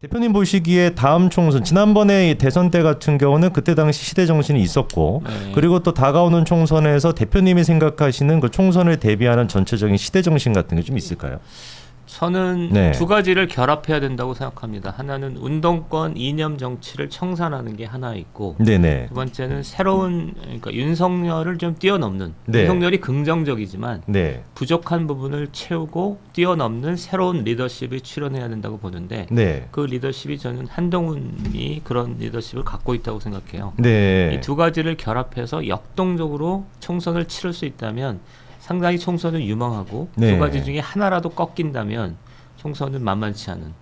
대표님 보시기에 다음 총선, 지난번에 대선 때 같은 경우는 그때 당시 시대 정신이 있었고, 네. 그리고 또 다가오는 총선에서 대표님이 생각하시는 그 총선을 대비하는 전체적인 시대 정신 같은 게 좀 있을까요? 저는 네. 두 가지를 결합해야 된다고 생각합니다. 하나는 운동권 이념 정치를 청산하는 게 하나 있고, 네네. 두 번째는 새로운, 그러니까 윤석열을 좀 뛰어넘는, 네. 윤석열이 긍정적이지만 네. 부족한 부분을 채우고 뛰어넘는 새로운 리더십이 출현해야 된다고 보는데, 네. 그 리더십이 저는 한동훈이 그런 리더십을 갖고 있다고 생각해요. 네. 이 두 가지를 결합해서 역동적으로 총선을 치를 수 있다면 상당히 총선은 유망하고, 네. 두 가지 중에 하나라도 꺾인다면 총선은 만만치 않은,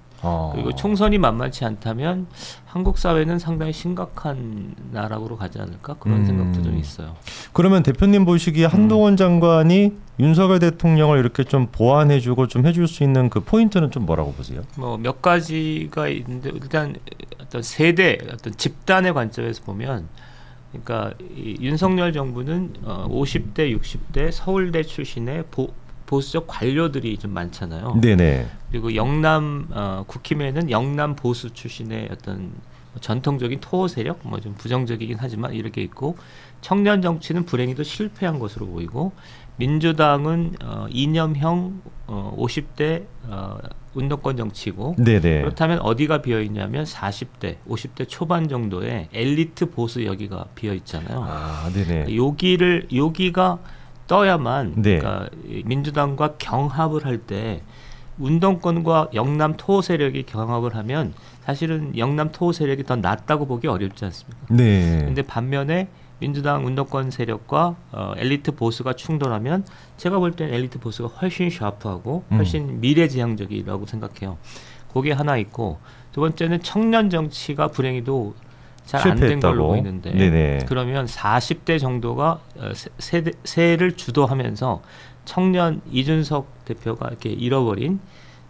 그리고 어. 총선이 만만치 않다면 한국 사회는 상당히 심각한 나락으로 가지 않을까, 그런 생각도 좀 있어요. 그러면 대표님 보시기에 한동훈 장관이 윤석열 대통령을 이렇게 좀 보완해주고 좀 해줄 수 있는 그 포인트는 좀 뭐라고 보세요? 뭐 몇 가지가 있는데, 일단 어떤 세대, 어떤 집단의 관점에서 보면, 그러니까 이 윤석열 정부는 50대, 60대 서울대 출신의 보수적 관료들이 좀 많잖아요. 네네. 그리고 영남 국힘에는 영남 보수 출신의 어떤 전통적인 토호 세력, 뭐 좀 부정적이긴 하지만 이렇게 있고, 청년 정치는 불행히도 실패한 것으로 보이고, 민주당은 이념형 50대 운동권 정치고, 네네. 그렇다면 어디가 비어 있냐면 40대, 50대 초반 정도의 엘리트 보수 여기가 비어 있잖아요. 아, 네네. 여기가 떠야만, 네. 그러니까 민주당과 경합을 할 때 운동권과 영남 토호 세력이 경합을 하면 사실은 영남 토호 세력이 더 낫다고 보기 어렵지 않습니까? 네. 근데 반면에 민주당 운동권 세력과 엘리트 보수가 충돌하면 제가 볼 땐 엘리트 보수가 훨씬 샤프하고 훨씬 미래지향적이라고 생각해요. 그게 하나 있고, 두 번째는 청년 정치가 불행히도 잘 안 된 걸로 보이는데, 네네. 그러면 40대 정도가 세를 주도하면서 청년 이준석 대표가 이렇게 잃어버린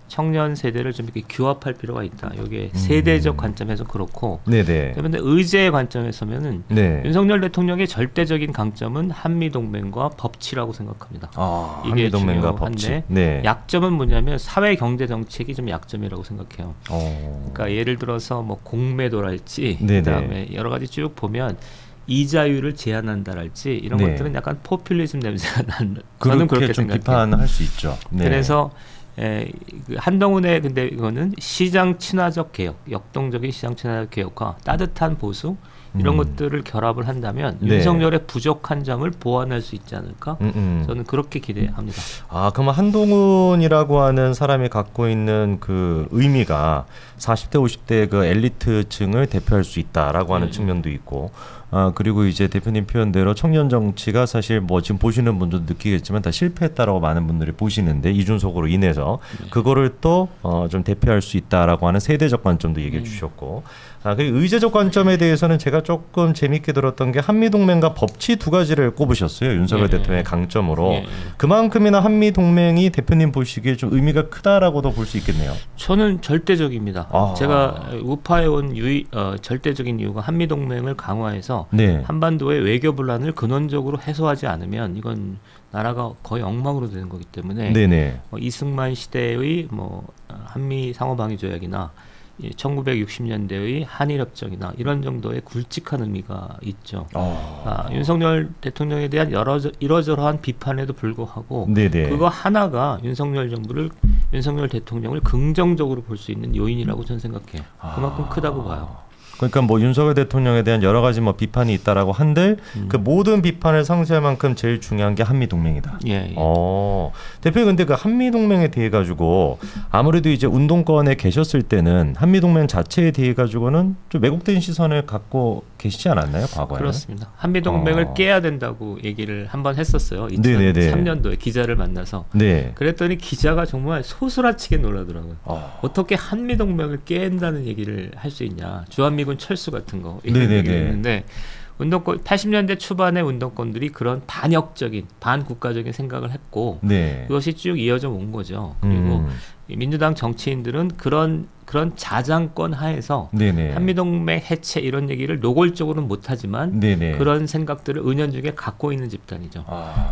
청년 세대를 좀 이렇게 규합할 필요가 있다. 이게 세대적 관점에서 그렇고, 네네. 그런데 의제의 관점에서면은 네. 윤석열 대통령의 절대적인 강점은 한미 동맹과 법치라고 생각합니다. 아, 이게 한미동맹과 중요한데, 법치. 네. 약점은 뭐냐면 사회 경제 정책이 좀 약점이라고 생각해요. 그러니까 예를 들어서 뭐 공매도랄지, 네네. 그다음에 여러 가지 쭉 보면 이자율을 제한한다랄지 이런 네. 것들은 약간 포퓰리즘 냄새가 난다. 그렇게 저는 그렇게 좀 생각해요. 비판할 수 있죠. 네. 그래서 그 한동훈의 근데 이거는 시장 친화적 개혁, 역동적인 시장 친화적 개혁과 따뜻한 보수 이런 것들을 결합을 한다면 네. 윤석열의 부족한 점을 보완할 수 있지 않을까? 저는 그렇게 기대합니다. 아, 그러면 한동훈이라고 하는 사람이 갖고 있는 그 의미가 40대, 50대 그 엘리트층을 대표할 수 있다라고 하는 측면도 있고, 그리고 이제 대표님 표현대로 청년 정치가 사실 뭐 지금 보시는 분들도 느끼겠지만 다 실패했다라고 많은 분들이 보시는데, 이준석으로 인해서 그거를 또 좀 대표할 수 있다라고 하는 세대적 관점도 얘기해 주셨고, 그리고 의제적 관점에 대해서는 제가 조금 재밌게 들었던 게 한미동맹과 법치 두 가지를 꼽으셨어요. 윤석열 대통령의 강점으로. 그만큼이나 한미동맹이 대표님 보시기에 좀 의미가 크다라고도 볼 수 있겠네요. 저는 절대적입니다. 제가 우파에 온 절대적인 이유가 한미동맹을 강화해서 네. 한반도의 외교 분란을 근원적으로 해소하지 않으면 이건 나라가 거의 엉망으로 되는 거기 때문에, 네네. 이승만 시대의 한미 상호방위 조약이나 1960년대의 한일협정이나 이런 정도의 굵직한 의미가 있죠. 윤석열 대통령에 대한 이러저러한 비판에도 불구하고, 네네. 그거 하나가 윤석열 대통령을 긍정적으로 볼 수 있는 요인이라고 저는 생각해요. 그만큼 크다고 봐요. 그러니까 뭐 윤석열 대통령에 대한 여러 가지 뭐 비판이 있다라고 한들 그 모든 비판을 상쇄할 만큼 제일 중요한 게 한미 동맹이다. 예. 대표님, 근데 그 한미 동맹에 대해 가지고 아무래도 이제 운동권에 계셨을 때는 한미 동맹 자체에 대해 가지고는 좀 왜곡된 시선을 갖고 계시지 않았나요, 과거에? 그렇습니다. 한미 동맹을 깨야 된다고 얘기를 한번 했었어요. 네네네. 2003년도에 기자를 만나서. 네. 그랬더니 기자가 정말 소스라치게 놀라더라고요. 어떻게 한미 동맹을 깬다는 얘기를 할 수 있냐. 주한미군 철수 같은 거 얘기했는데, 운동권 80년대 초반의 운동권들이 그런 반역적인 반국가적인 생각을 했고, 네. 그것이 쭉 이어져 온 거죠. 그리고 민주당 정치인들은 그런 그런 자장권 하에서 네네. 한미동맹 해체 이런 얘기를 노골적으로는 못하지만 네네. 그런 생각들을 은연중에 갖고 있는 집단이죠.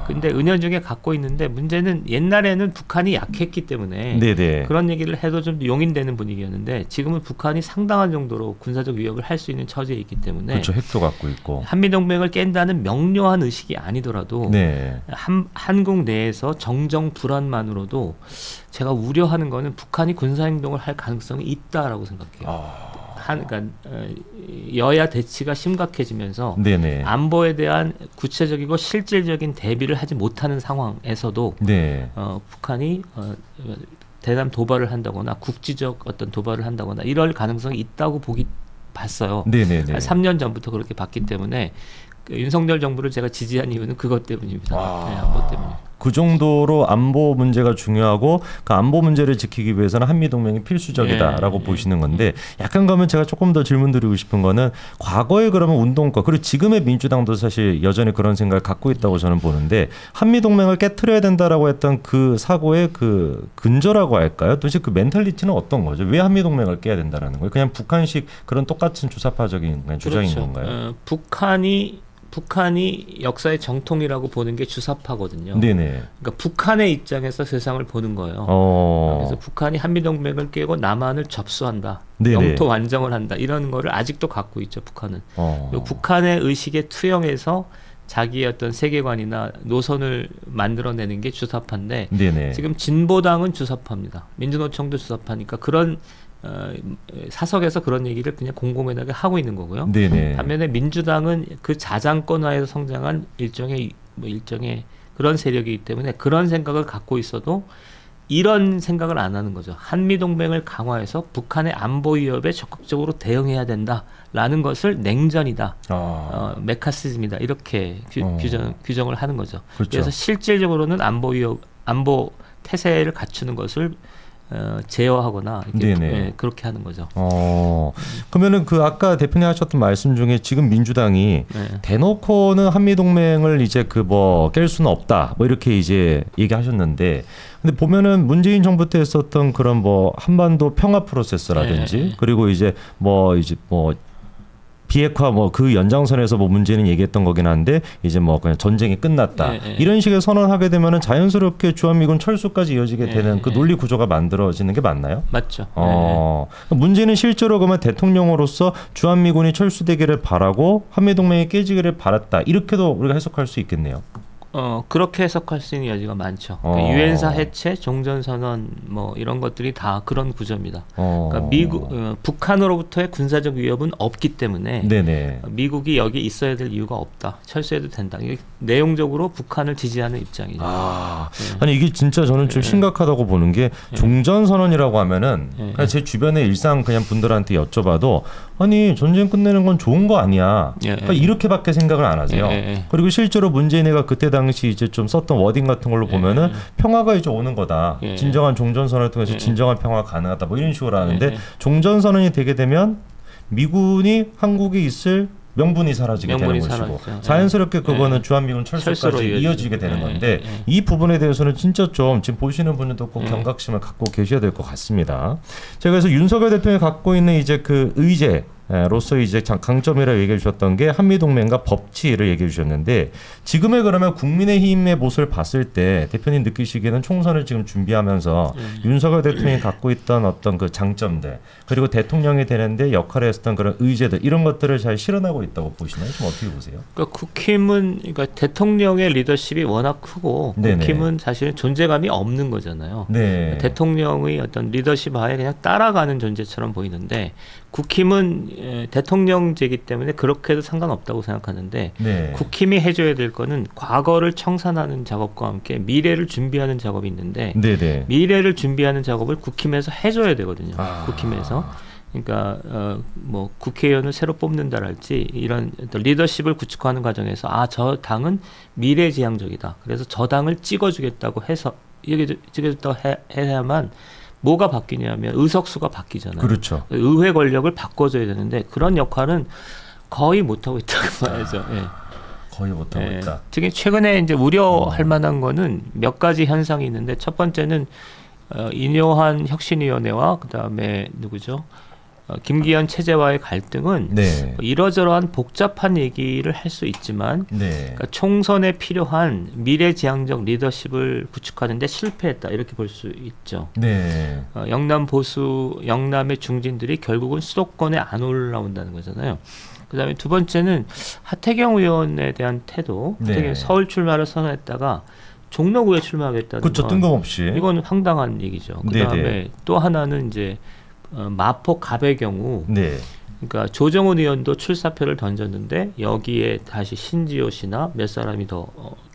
근데 은연중에 갖고 있는데 문제는 옛날에는 북한이 약했기 때문에 네네. 그런 얘기를 해도 좀 용인되는 분위기였는데 지금은 북한이 상당한 정도로 군사적 위협을 할 수 있는 처지에 있기 때문에 그렇죠. 핵도 갖고 있고. 한미동맹을 깬다는 명료한 의식이 아니더라도 네. 한국 내에서 정정 불안만으로도 제가 우려하는 거는 북한이 군사행동을 할 가능성이 있다라고 생각해요. 그러니까 여야 대치가 심각해지면서 네네. 안보에 대한 구체적이고 실질적인 대비를 하지 못하는 상황에서도 네. 북한이 대담 도발을 한다거나 국지적 어떤 도발을 한다거나 이럴 가능성이 있다고 봤어요. 네네네. 3년 전부터 그렇게 봤기 때문에 윤석열 정부를 제가 지지한 이유는 그것 때문입니다. 네, 안보 때문에. 그 정도로 안보 문제가 중요하고 그 안보 문제를 지키기 위해서는 한미동맹이 필수적이다라고 보시는 건데 약간 그러면 제가 조금 더 질문드리고 싶은 거는 과거에 그러면 운동권 그리고 지금의 민주당도 사실 여전히 그런 생각을 갖고 있다고 저는 보는데 한미동맹을 깨트려야 된다라고 했던 그 사고의 그 근저라고 할까요? 도대체 그 멘탈리티는 어떤 거죠? 왜 한미동맹을 깨야 된다라는 거예요? 그냥 북한식 그런 똑같은 주사파적인 주장인 그렇죠. 건가요? 북한이 역사의 정통이라고 보는 게 주사파거든요. 네네. 그러니까 북한의 입장에서 세상을 보는 거예요. 그래서 북한이 한미동맹을 깨고 남한을 접수한다. 네네. 영토 완정을 한다. 이런 거를 아직도 갖고 있죠. 북한은. 그리고 북한의 의식에 투영해서 자기의 어떤 세계관이나 노선을 만들어내는 게 주사파인데 네네. 지금 진보당은 주사파입니다. 민주노총도 주사파니까 그런 사석에서 그런 얘기를 그냥 공공연하게 하고 있는 거고요. 네네. 반면에 민주당은 그 자장권화에서 성장한 일종의 그런 세력이기 때문에 그런 생각을 갖고 있어도 이런 생각을 안 하는 거죠. 한미동맹을 강화해서 북한의 안보 위협에 적극적으로 대응해야 된다라는 것을 냉전이다, 메카시즘이다 이렇게 규정을 하는 거죠. 그렇죠. 그래서 실질적으로는 안보 태세를 갖추는 것을 제어하거나 이렇게 그렇게 하는 거죠. 그러면은 그 아까 대표님 하셨던 말씀 중에 지금 민주당이 대놓고는 한미 동맹을 이제 그 뭐 깰 수는 없다, 뭐 이렇게 이제 얘기하셨는데, 근데 보면은 문재인 정부 때 했었던 그런 뭐 한반도 평화 프로세스라든지 그리고 이제 뭐 비핵화 뭐 그 연장선에서 뭐 문제는 얘기했던 거긴 한데 이제 뭐 그냥 전쟁이 끝났다 이런 식의 선언하게 되면은 자연스럽게 주한미군 철수까지 이어지게 되는 그 논리 구조가 만들어지는 게 맞나요? 맞죠. 문제는 실제로 그러면 대통령으로서 주한미군이 철수되기를 바라고 한미동맹이 깨지기를 바랐다 이렇게도 우리가 해석할 수 있겠네요. 그렇게 해석할 수 있는 여지가 많죠. 그러니까 유엔사 해체, 종전선언 뭐 이런 것들이 다 그런 구조입니다. 그러니까 북한으로부터의 군사적 위협은 없기 때문에 미국이 여기 있어야 될 이유가 없다. 철수해도 된다. 이게 내용적으로 북한을 지지하는 입장이죠. 아니 이게 진짜 저는 좀 심각하다고 보는 게 종전선언이라고 하면은 그냥 제 주변에 일상 그냥 분들한테 여쭤봐도 아니 전쟁 끝내는 건 좋은 거 아니야. 그러니까 이렇게밖에 생각을 안 하세요. 그리고 실제로 문재인이가 그때 당시 이제 좀 썼던 워딩 같은 걸로 보면은 평화가 이제 오는 거다. 진정한 종전선언을 통해서 진정한 평화가 가능하다. 뭐 이런 식으로 하는데 종전선언이 되게 되면 미군이 한국에 있을 명분이 사라지게 되는 것이고 자연스럽게 그거는 주한미군 철수까지 이어지게 되는 건데 이 부분에 대해서는 진짜 좀 지금 보시는 분들도 꼭 경각심을 갖고 계셔야 될 것 같습니다. 제가 그래서 윤석열 대통령이 갖고 있는 이제 그 의제 로서 이제 강점이라고 얘기해 주셨던 게 한미동맹과 법치를 얘기해 주셨는데 지금의 그러면 국민의힘의 모습을 봤을 때 대표님 느끼시기에는 총선을 지금 준비하면서 윤석열 대통령이 갖고 있던 어떤 그 장점들 그리고 대통령이 되는데 역할을 했었던 그런 의제들 이런 것들을 잘 실현하고 있다고 보시나요? 좀 어떻게 보세요? 그러니까 국힘은 그러니까 대통령의 리더십이 워낙 크고 국힘은 사실은 존재감이 없는 거잖아요. 대통령의 어떤 리더십 하에 그냥 따라가는 존재처럼 보이는데 국힘은 대통령제이기 때문에 그렇게 해도 상관없다고 생각하는데 국힘이 해줘야 될 거는 과거를 청산하는 작업과 함께 미래를 준비하는 작업이 있는데 미래를 준비하는 작업을 국힘에서 해줘야 되거든요. 국힘에서. 그러니까 뭐 국회의원을 새로 뽑는다랄지 이런 리더십을 구축하는 과정에서 저 당은 미래지향적이다. 그래서 저 당을 찍어주겠다고 해서 찍어줬다고 해야만 뭐가 바뀌냐면 의석수가 바뀌잖아요. 그렇죠. 의회 권력을 바꿔줘야 되는데 그런 역할은 거의 못하고 있다고 봐야죠. 거의 못하고 있다. 특히 최근에 이제 우려할 만한 거는 몇 가지 현상이 있는데 첫 번째는 인효한 혁신위원회와 그다음에 누구죠? 김기현 체제와의 갈등은 네. 이러저러한 복잡한 얘기를 할 수 있지만 네. 그러니까 총선에 필요한 미래지향적 리더십을 구축하는 데 실패했다 이렇게 볼 수 있죠. 네. 영남 보수, 영남의 중진들이 결국은 수도권에 안 올라온다는 거잖아요. 그다음에 두 번째는 하태경 의원에 대한 태도. 하태경 서울 출마를 선언했다가 종로구에 출마하겠다는 그렇죠. 뜬금없이. 이건 황당한 얘기죠. 그다음에 또 하나는 이제 마포 갑의 경우 네. 그러니까 조정훈 의원도 출사표를 던졌는데 여기에 다시 신지호 씨나 몇 사람이 더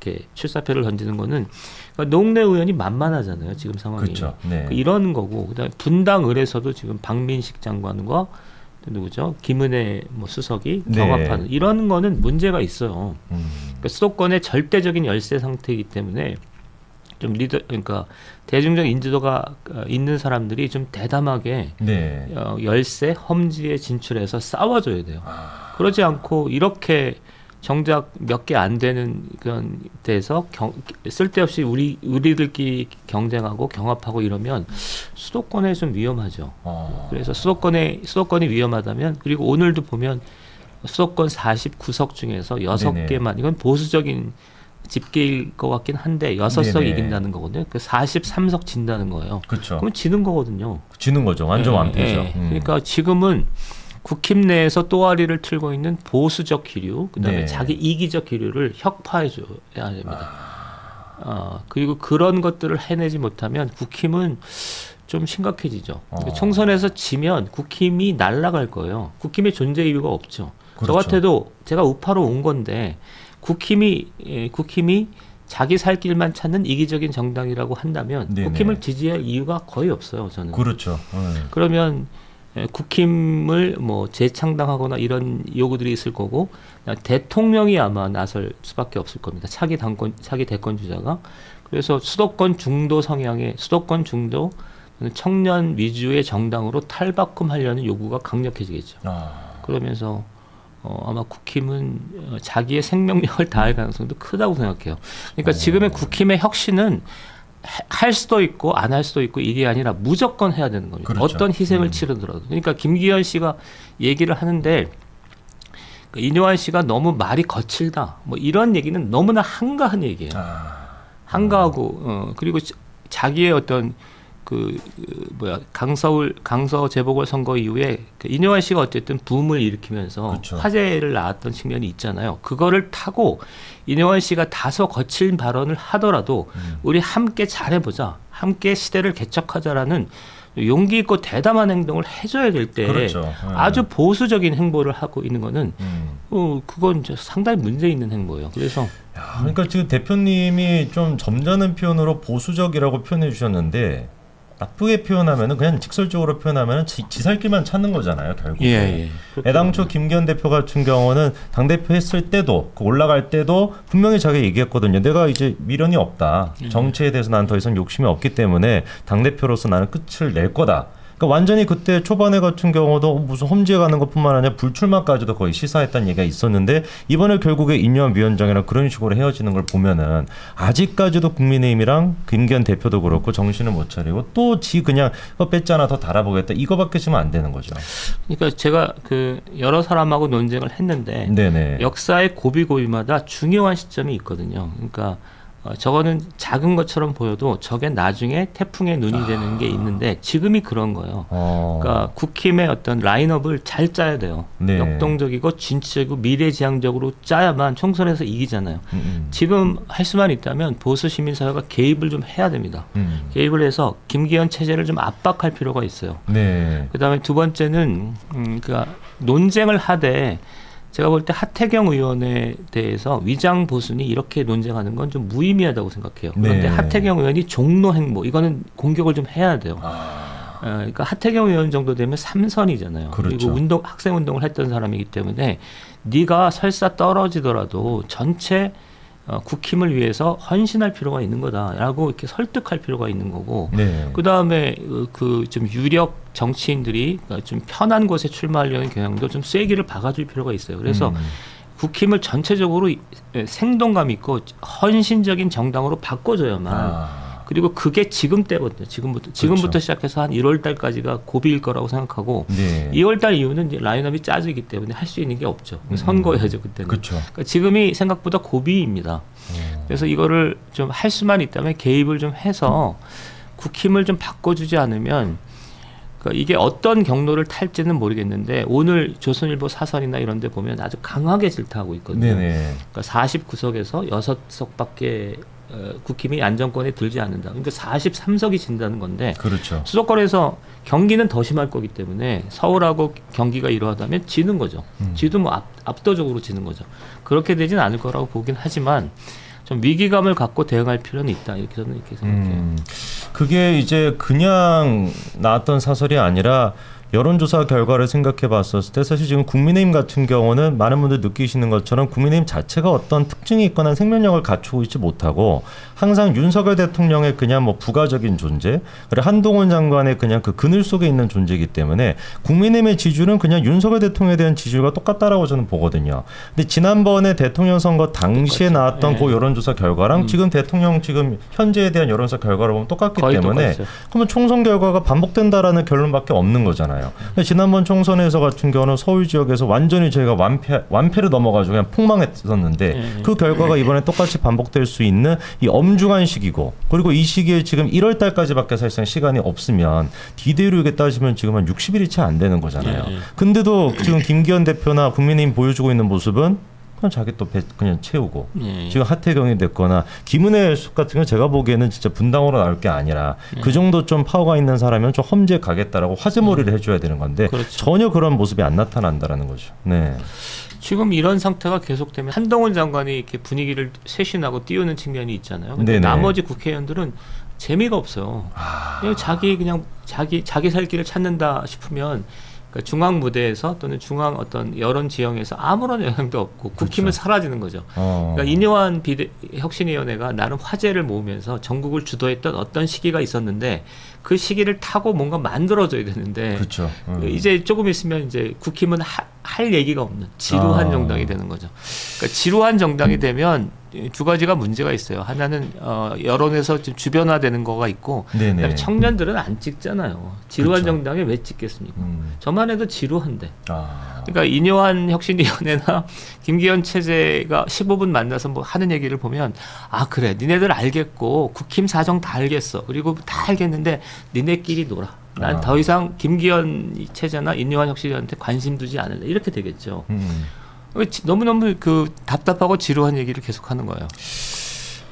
이렇게 출사표를 던지는 거는 그러니까 농내 의원이 만만하잖아요. 지금 상황이. 그렇죠. 네. 이런 거고 그다음에 분당 을에서도 지금 박민식 장관과 누구죠? 김은혜 뭐 수석이 경합하는 이런 거는 문제가 있어요. 그러니까 수도권의 절대적인 열세 상태이기 때문에 좀 리더 그러니까 대중적 인지도가 있는 사람들이 좀 대담하게 열세 험지에 진출해서 싸워줘야 돼요. 그러지 않고 이렇게 정작 몇 개 안 되는 그런 데서 쓸데없이 우리들끼리 경쟁하고 경합하고 이러면 수도권에 좀 위험하죠. 그래서 수도권이 위험하다면 그리고 오늘도 보면 수도권 49석 중에서 6개만 이건 보수적인 집계일 것 같긴 한데 6석 이긴다는 거거든요. 그 43석 진다는 거예요. 그렇죠. 그럼 지는 거거든요. 지는 거죠. 완전 완패죠. 그러니까 지금은 국힘 내에서 또아리를 틀고 있는 보수적 기류, 그다음에 자기 이기적 기류를 혁파해줘야 됩니다. 그리고 그런 것들을 해내지 못하면 국힘은 좀 심각해지죠. 그러니까 총선에서 지면 국힘이 날아갈 거예요. 국힘의 존재 이유가 없죠. 그렇죠. 저 같아도 제가 우파로 온 건데 국힘이 자기 살 길만 찾는 이기적인 정당이라고 한다면 국힘을 지지할 이유가 거의 없어요. 저는. 그렇죠. 그러면 국힘을 뭐 재창당하거나 이런 요구들이 있을 거고 대통령이 아마 나설 수밖에 없을 겁니다. 차기 대권 주자가. 그래서 수도권 중도 성향의 수도권 중도 청년 위주의 정당으로 탈바꿈하려는 요구가 강력해지겠죠. 그러면서 아마 국힘은 자기의 생명력을 다할 가능성도 크다고 생각해요. 그러니까 지금의 국힘의 혁신은 할 수도 있고 안 할 수도 있고 이게 아니라 무조건 해야 되는 겁니다. 그렇죠. 어떤 희생을 치르더라도. 그러니까 김기현 씨가 얘기를 하는데 인효한 씨가 너무 말이 거칠다. 뭐 이런 얘기는 너무나 한가한 얘기예요. 한가하고 그리고 자기의 어떤 강서 재보궐선거 이후에 인효한 씨가 어쨌든 붐을 일으키면서 그렇죠. 화제를 낳았던 측면이 있잖아요. 그거를 타고 인효한 씨가 다소 거친 발언을 하더라도 우리 함께 잘해보자, 함께 시대를 개척하자라는 용기 있고 대담한 행동을 해줘야 될 때 그렇죠. 아주 보수적인 행보를 하고 있는 거는 그건 이제 상당히 문제 있는 행보예요. 그래서 그러니까 지금 대표님이 좀 점잖은 표현으로 보수적이라고 표현해 주셨는데 나쁘게 표현하면은 그냥 직설적으로 표현하면은 지살길만 찾는 거잖아요, 결국에. 애당초 김기현 대표 같은 경우는 당 대표 했을 때도 올라갈 때도 분명히 자기가 얘기했거든요. 내가 이제 미련이 없다. 정치에 대해서 난 더 이상 욕심이 없기 때문에 당 대표로서 나는 끝을 낼 거다. 그러니까 완전히 그때 초반에 같은 경우도 무슨 험지에 가는 것뿐만 아니라 불출마까지도 거의 시사했다는 얘기가 있었는데 이번에 결국에 인효한 위원장이랑 그런 식으로 헤어지는 걸 보면은 아직까지도 국민의힘이랑 김기현 대표도 그렇고 정신을 못 차리고 또 그냥 뺐잖아 더 달아보겠다 이거밖에 지금 안 되는 거죠. 그러니까 제가 여러 사람하고 논쟁을 했는데 역사의 고비고비마다 중요한 시점이 있거든요. 그러니까 저거는 작은 것처럼 보여도 저게 나중에 태풍의 눈이 되는 게 있는데 지금이 그런 거예요. 그러니까 국힘의 어떤 라인업을 잘 짜야 돼요. 역동적이고 진취적이고 미래지향적으로 짜야만 총선에서 이기잖아요. 지금 할 수만 있다면 보수 시민사회가 개입을 좀 해야 됩니다. 개입을 해서 김기현 체제를 좀 압박할 필요가 있어요. 그다음에 두 번째는 그러니까 논쟁을 하되 제가 볼 때 하태경 의원에 대해서 위장 보수니 이렇게 논쟁하는 건 좀 무의미하다고 생각해요. 그런데 하태경 의원이 종로 행보 이거는 공격을 좀 해야 돼요. 그러니까 하태경 의원 정도 되면 3선이잖아요. 그렇죠. 그리고 학생 운동을 했던 사람이기 때문에 네가 설사 떨어지더라도 전체 국힘을 위해서 헌신할 필요가 있는 거다라고 이렇게 설득할 필요가 있는 거고 그 다음에 좀 유력 정치인들이 좀 편한 곳에 출마하려는 경향도 좀 쐐기를 박아줄 필요가 있어요. 그래서 국힘을 전체적으로 생동감 있고 헌신적인 정당으로 바꿔줘야만 그리고 그게 지금 때거든요. 지금부터 시작해서 한 1월 달까지가 고비일 거라고 생각하고 네. 2월 달 이후는 이제 라인업이 짜지기 때문에 할 수 있는 게 없죠. 선거해야죠 그때는. 그렇죠. 그러니까 지금이 생각보다 고비입니다. 그래서 이거를 좀 할 수만 있다면 개입을 좀 해서 국힘을 좀 바꿔주지 않으면 그러니까 이게 어떤 경로를 탈지는 모르겠는데 오늘 조선일보 사설이나 이런 데 보면 아주 강하게 질타하고 있거든요. 네네. 그러니까 49석에서 6석밖에 국힘이 안정권에 들지 않는다. 그러니까 43석이 진다는 건데 그렇죠. 수도권에서 경기는 더 심할 거기 때문에 서울하고 경기가 이러하다면 지는 거죠. 지도 뭐 압도적으로 지는 거죠. 그렇게 되진 않을 거라고 보긴 하지만 좀 위기감을 갖고 대응할 필요는 있다. 이렇게 저는 이렇게 생각해요. 그게 이제 그냥 나왔던 사설이 아니라 여론조사 결과를 생각해 봤었을 때 사실 지금 국민의힘 같은 경우는 많은 분들 느끼시는 것처럼 국민의힘 자체가 어떤 특징이 있거나 생명력을 갖추고 있지 못하고 항상 윤석열 대통령의 그냥 뭐 부가적인 존재, 그리고 한동훈 장관의 그냥 그 그늘 속에 있는 존재이기 때문에 국민의힘의 지지율은 그냥 윤석열 대통령에 대한 지지율과 똑같다라고 저는 보거든요. 근데 지난번에 대통령 선거 당시에 똑같죠. 나왔던 네. 그 여론조사 결과랑 지금 대통령 지금 현재에 대한 여론조사 결과를 보면 똑같기 때문에 똑같죠. 그러면 총선 결과가 반복된다라는 결론밖에 없는 거잖아요. 지난번 총선에서 같은 경우는 서울 지역에서 완전히 저희가 완패를 넘어가지고 그냥 폭망했었는데 그 결과가 이번에 똑같이 반복될 수 있는 이 엄중한 시기고 그리고 이 시기에 지금 1월 달까지밖에 사실상 시간이 없으면 디데이로 이게 따지면 지금 한 60일이 채 안 되는 거잖아요. 근데도 지금 김기현 대표나 국민의힘 보여주고 있는 모습은 그냥 자기 또 배 그냥 채우고 지금 하태경이 됐거나 김은혜 속 같은 경우 제가 보기에는 진짜 분당으로 나올 게 아니라 그 정도 좀 파워가 있는 사람이면 좀 험지에 가겠다라고 화제몰이를 해줘야 되는 건데 그렇죠. 전혀 그런 모습이 안 나타난다라는 거죠. 네. 지금 이런 상태가 계속되면 한동훈 장관이 이렇게 분위기를 쇄신하고 띄우는 측면이 있잖아요. 근데 네네. 나머지 국회의원들은 재미가 없어요. 그냥 자기 살 길을 찾는다 싶으면 그러니까 중앙 무대에서 또는 중앙 어떤 여론 지형에서 아무런 영향도 없고 국힘은 사라지는 거죠. 그러니까 인요한 혁신위원회가 나름 화제를 모으면서 전국을 주도했던 어떤 시기가 있었는데 그 시기를 타고 뭔가 만들어줘야 되는데 그렇죠. 이제 조금 있으면 이제 국힘은 할 얘기가 없는 지루한 정당이 되는 거죠. 그러니까 지루한 정당이 되면 두 가지가 문제가 있어요. 하나는 여론에서 좀 주변화되는 거가 있고 그다음에 청년들은 안 찍잖아요. 지루한 그렇죠. 정당에 왜 찍겠습니까? 저만 해도 지루한데. 아. 그러니까 인요한 혁신위원회나 김기현 체제가 15분 만나서 뭐 하는 얘기를 보면 아 그래 니네들 알겠고 국힘 사정 다 알겠어. 그리고 다 알겠는데 니네끼리 놀아. 난 더 이상 김기현 체제나 인요한 혁신위원회한테 관심 두지 않을래. 이렇게 되겠죠. 너무너무 그 답답하고 지루한 얘기를 계속하는 거예요.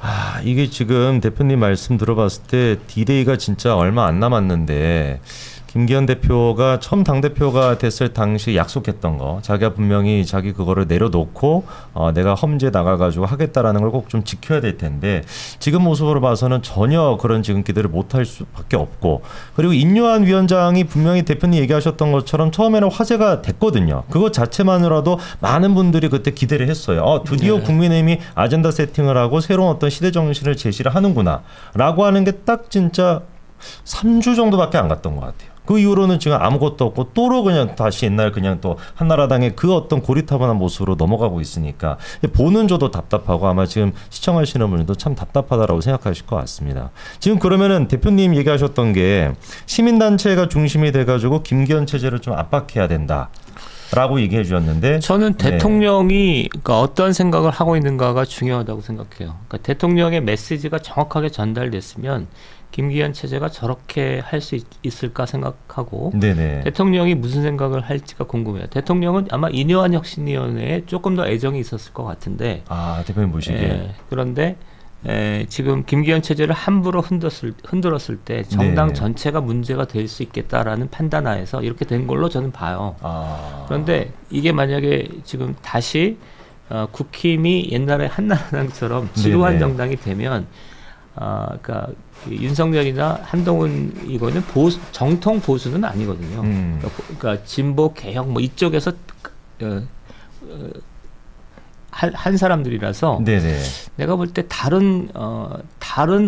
아, 이게 지금 대표님 말씀 들어봤을 때 디데이가 진짜 얼마 안 남았는데 김기현 대표가 처음 당대표가 됐을 당시 약속했던 거 자기가 분명히 자기 그거를 내려놓고 내가 험지에 나가가지고 하겠다라는 걸 꼭 좀 지켜야 될 텐데 지금 모습으로 봐서는 전혀 그런 지금 기대를 못할 수밖에 없고 그리고 인요한 위원장이 분명히 대표님 얘기하셨던 것처럼 처음에는 화제가 됐거든요. 그것 자체만으로도 많은 분들이 그때 기대를 했어요. 드디어 국민의힘이 아젠다 세팅을 하고 새로운 어떤 시대 정신을 제시를 하는구나 라고 하는 게 딱 진짜 3주 정도밖에 안 갔던 것 같아요. 그 이후로는 지금 아무것도 없고 또로 그냥 다시 옛날 그냥 또 한나라당의 그 어떤 고리타분한 모습으로 넘어가고 있으니까 보는 저도 답답하고 아마 지금 시청하시는 분들도 참 답답하다라고 생각하실 것 같습니다. 지금 그러면은 대표님 얘기하셨던 게 시민단체가 중심이 돼가지고 김기현 체제를 좀 압박해야 된다. 라고 얘기해 주셨는데 저는 대통령이 그러니까 어떤 생각을 하고 있는가가 중요하다고 생각해요. 그러니까 대통령의 메시지가 정확하게 전달됐으면 김기현 체제가 저렇게 할 수 있을까 생각하고 대통령이 무슨 생각을 할지가 궁금해요. 대통령은 아마 인요한 혁신위원회에 조금 더 애정이 있었을 것 같은데 대표님 보시기에 그런데 지금 김기현 체제를 함부로 흔들었을 때 정당 전체가 문제가 될 수 있겠다라는 판단하에서 이렇게 된 걸로 저는 봐요. 그런데 이게 만약에 지금 다시 국힘이 옛날에 한나라당처럼 지루한 정당이 되면 그러니까 윤석열이나 한동훈 이거는 정통 보수는 아니거든요. 그러니까 진보 개혁 뭐 이쪽에서 한 사람들이라서 내가 볼 때 다른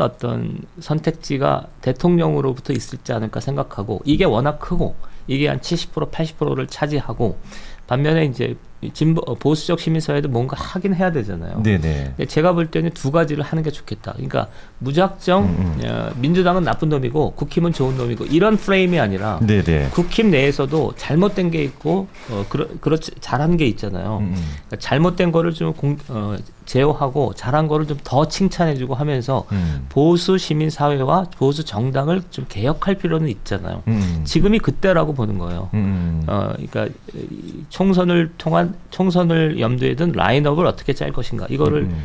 어떤 선택지가 대통령으로부터 있을지 않을까 생각하고 이게 워낙 크고 이게 한 70% 80%를 차지하고 반면에 이제 보수적 시민사회도 뭔가 하긴 해야 되잖아요. 네네. 근데 제가 볼 때는 두 가지를 하는 게 좋겠다. 그러니까 무작정 민주당은 나쁜 놈이고 국힘은 좋은 놈이고 이런 프레임이 아니라 네네. 국힘 내에서도 잘못된 게 있고 그렇지 잘한 게 있잖아요. 그러니까 잘못된 거를 좀 제어하고 잘한 거를 좀 더 칭찬해주고 하면서 보수 시민사회와 보수 정당을 좀 개혁할 필요는 있잖아요. 지금이 그때라고 보는 거예요. 그러니까 총선을 염두에 둔 라인업을 어떻게 짤 것인가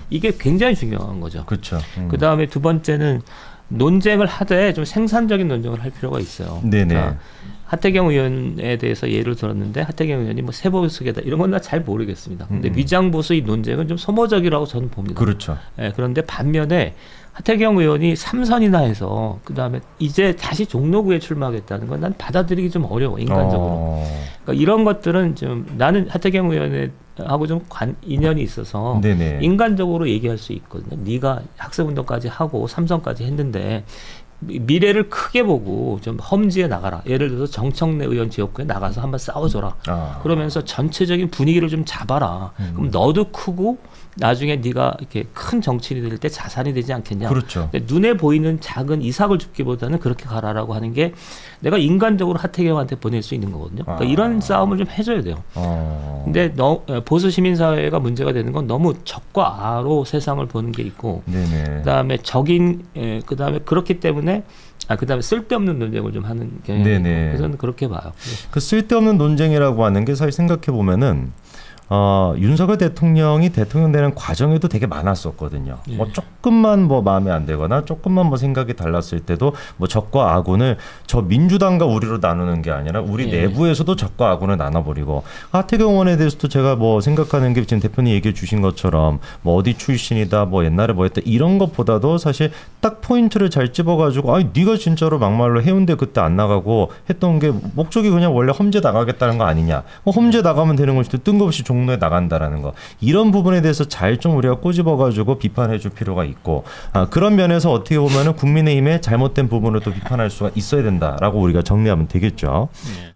이게 굉장히 중요한 거죠. 그렇죠. 그 다음에 두 번째는 논쟁을 하되 좀 생산적인 논쟁을 할 필요가 있어요. 네네. 그러니까 하태경 의원에 대해서 예를 들었는데 하태경 의원이 뭐 세보수계다 이런 건 나 잘 모르겠습니다. 근데 위장보수 이 논쟁은 좀 소모적이라고 저는 봅니다. 그렇죠. 예, 그런데 반면에 하태경 의원이 3선이나 해서 그 다음에 이제 다시 종로구에 출마하겠다는 건 난 받아들이기 좀 어려워 인간적으로. 그러니까 이런 것들은 좀 나는 하태경 의원하고 좀 인연이 있어서 네네. 인간적으로 얘기할 수 있거든요. 네가 학생운동까지 하고 3선까지 했는데 미래를 크게 보고 좀 험지에 나가라. 예를 들어서 정청래 의원 지역구에 나가서 한번 싸워줘라. 그러면서 전체적인 분위기를 좀 잡아라. 그럼 너도 크고 나중에 네가 이렇게 큰 정치인이 될 때 자산이 되지 않겠냐. 그렇죠. 눈에 보이는 작은 이삭을 줍기보다는 그렇게 가라라고 하는 게 내가 인간적으로 하태경한테 보낼 수 있는 거거든요. 그러니까 이런 싸움을 좀 해줘야 돼요. 근데 보수 시민사회가 문제가 되는 건 너무 적과 아로 세상을 보는 게 있고, 네네. 그다음에 그렇기 때문에 그다음에 쓸데없는 논쟁을 좀 하는 경향이 있고, 그래서 저는 그렇게 봐요. 그 쓸데없는 논쟁이라고 하는 게 사실 생각해 보면은. 윤석열 대통령이 대통령 되는 과정에도 되게 많았었거든요. 예. 뭐 조금만 뭐 마음에 안 들거나 조금만 뭐 생각이 달랐을 때도 뭐 적과 아군을 저 민주당과 우리로 나누는 게 아니라 우리 예. 내부에서도 적과 아군을 나눠버리고 하태경 의원에 대해서도 제가 뭐 생각하는 게 지금 대표님 얘기해 주신 것처럼 뭐 어디 출신이다 뭐 옛날에 뭐 했다 이런 것보다도 사실 딱 포인트를 잘 집어가지고 아니 네가 진짜로 막말로 해운대 그때 안 나가고 했던 게 목적이 그냥 원래 험지 나가겠다는 거 아니냐. 험지 나가면 되는 것이 뜬금없이 종로에 나간다라는 거 이런 부분에 대해서 잘 좀 우리가 꼬집어가지고 비판해줄 필요가 있고 그런 면에서 어떻게 보면은 국민의힘의 잘못된 부분을 또 비판할 수가 있어야 된다라고 우리가 정리하면 되겠죠. 네.